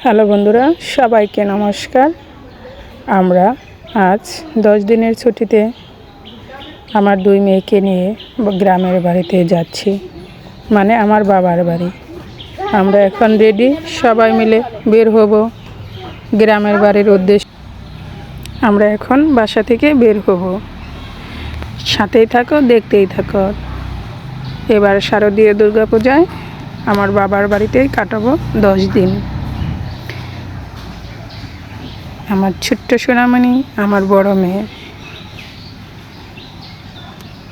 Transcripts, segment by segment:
Hello বন্ধুরা, সবাইকে নমস্কার। আমরা আজ 10 দিনের ছুটিতে আমার 2 মেয়েকে নিয়ে গ্রামের বাড়িতে যাচ্ছি, মানে আমার বাবার বাড়ি। আমরা এখন রেডি, সবাই মিলে বের হব গ্রামের বাড়ির উদ্দেশ্যে। আমরা এখন বাসা থেকে বের হব, সাথেই থাকো, দেখতেই থাকো। এবার শারদীয় দুর্গাপূজায় আমার বাবার বাড়িতেই কাটাবো 10 দিন। আমার ছোট্ট সোনামণি, আমার বড় মেয়ে,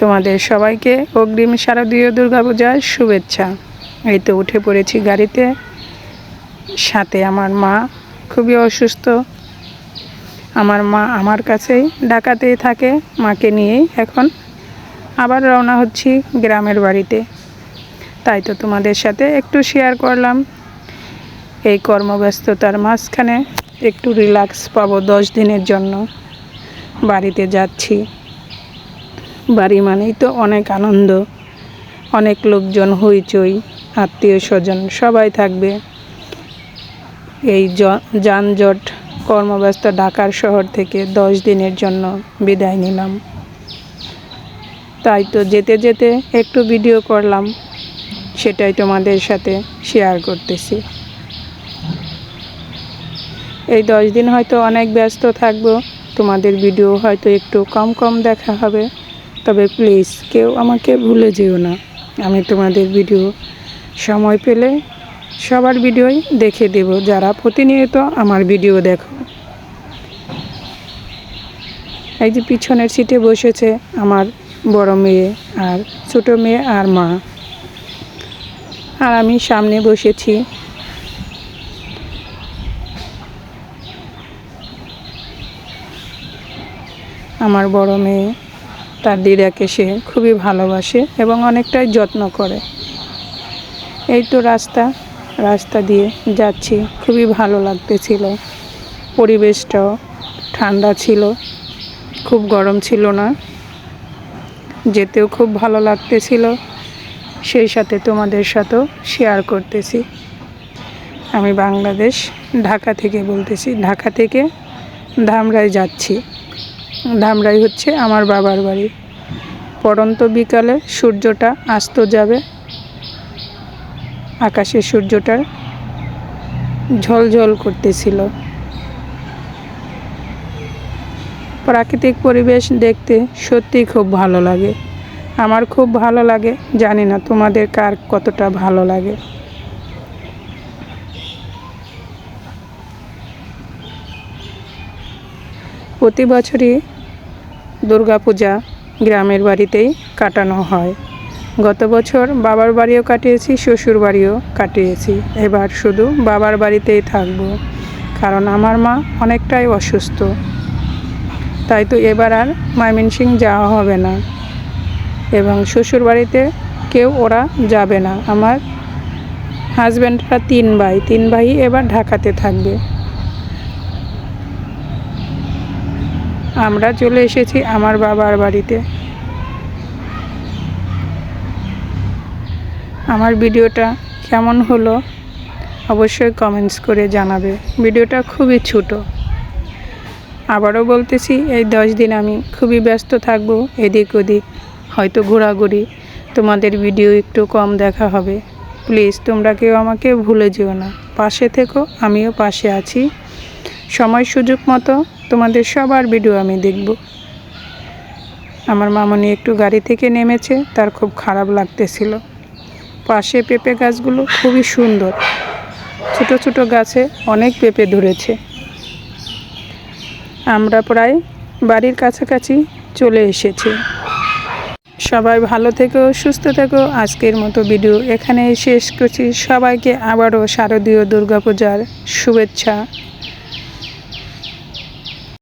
তোমাদের সবাইকে অগ্রিম শারদীয় দুর্গাপূজার শুভেচ্ছা। এই তো উঠে পড়েছি গাড়িতে, সাথে আমার মা খুবই অসুস্থ। আমার মা আমার কাছেই ঢাকাতেই থাকে, মাকে নিয়েই এখন আবার রওনা হচ্ছি গ্রামের বাড়িতে। তাই তো তোমাদের সাথে একটু শেয়ার করলাম। এই কর্মব্যস্ততার মাঝখানে একটু রিল্যাক্স পাবো 10 দিনের জন্য। বাড়িতে যাচ্ছি, বাড়ি মানেই তো অনেক আনন্দ, অনেক লোকজন, হইচই, আত্মীয় স্বজন সবাই থাকবে। এই যানজট কর্মব্যস্ত ঢাকার শহর থেকে 10 দিনের জন্য বিদায় নিলাম। তাই তো যেতে যেতে একটু ভিডিও করলাম, সেটাই তোমাদের সাথে শেয়ার করতেছি। এই 10 দিন হয়তো অনেক ব্যস্ত থাকবো, তোমাদের ভিডিও হয়তো একটু কম দেখা হবে। তবে প্লিজ কেউ আমাকে ভুলে যেও না। আমি তোমাদের ভিডিও সময় পেলে সবার ভিডিওই দেখে দেব, যারা প্রতিনিয়ত আমার ভিডিও দেখো। এই যে পিছনের সিটে বসেছে আমার বড় মেয়ে আর ছোট মেয়ে আর মা, আর আমি সামনে বসেছি। আমার বড় মেয়ে তার দিদাকে সে খুবই ভালোবাসে এবং অনেকটাই যত্ন করে। এই তো রাস্তা দিয়ে যাচ্ছি, খুবই ভালো লাগতেছিল। পরিবেশটাও ঠান্ডা ছিল, খুব গরম ছিল না, যেতেও খুব ভালো লাগতেছিল। সেই সাথে তোমাদের সাথেও শেয়ার করতেছি। আমি বাংলাদেশ ঢাকা থেকে বলতেছি, ঢাকা থেকে ধামরাই যাচ্ছি। ধামরাই হচ্ছে আমার বাবার বাড়ি। পড়ন্ত বিকালে সূর্যটা অস্ত যাবে, আকাশে সূর্যটার ঝলঝল করতেছিল। প্রাকৃতিক পরিবেশ দেখতে সত্যি খুব ভালো লাগে, আমার খুব ভালো লাগে। জানি না তোমাদের কার কতটা ভালো লাগে। প্রতি বছরই দুর্গাপূজা গ্রামের বাড়িতেই কাটানো হয়। গত বছর বাবার বাড়িও কাটিয়েছি, শ্বশুর বাড়িও কাটিয়েছি। এবার শুধু বাবার বাড়িতেই থাকব, কারণ আমার মা অনেকটাই অসুস্থ। তাই তো এবার আর ময়মনসিংহ যাওয়া হবে না, এবং শ্বশুর বাড়িতে কেউ ওরা যাবে না। আমার হাজব্যান্ডরা 3 ভাই এবার ঢাকাতে থাকবে। আমরা চলে এসেছি আমার বাবার বাড়িতে। আমার ভিডিওটা কেমন হলো অবশ্যই কমেন্টস করে জানাবে। ভিডিওটা খুবই ছোট। আবারও বলতেছি, এই 10 দিন আমি খুবই ব্যস্ত থাকব, এদিক ওদিক হয়তো ঘোরাঘুরি, তোমাদের ভিডিও একটু কম দেখা হবে। প্লিজ তোমরা কেউ আমাকে ভুলে যেও না, পাশে থেকো, আমিও পাশে আছি। সময় সুযোগ মতো তোমাদের সবার ভিডিও আমি দেখব। আমার মামনি একটু গাড়ি থেকে নেমেছে, তার খুব খারাপ লাগতেছিল। পাশে পেঁপে গাছগুলো খুবই সুন্দর, ছোট ছোট গাছে অনেক পেঁপে ধরেছে। আমরা প্রায় বাড়ির কাছাকাছি চলে এসেছি। সবাই ভালো থেকো, সুস্থ থেকো। আজকের মতো ভিডিও এখানেই শেষ করছি। সবাইকে আবারও শারদীয় দুর্গাপূজার শুভেচ্ছা।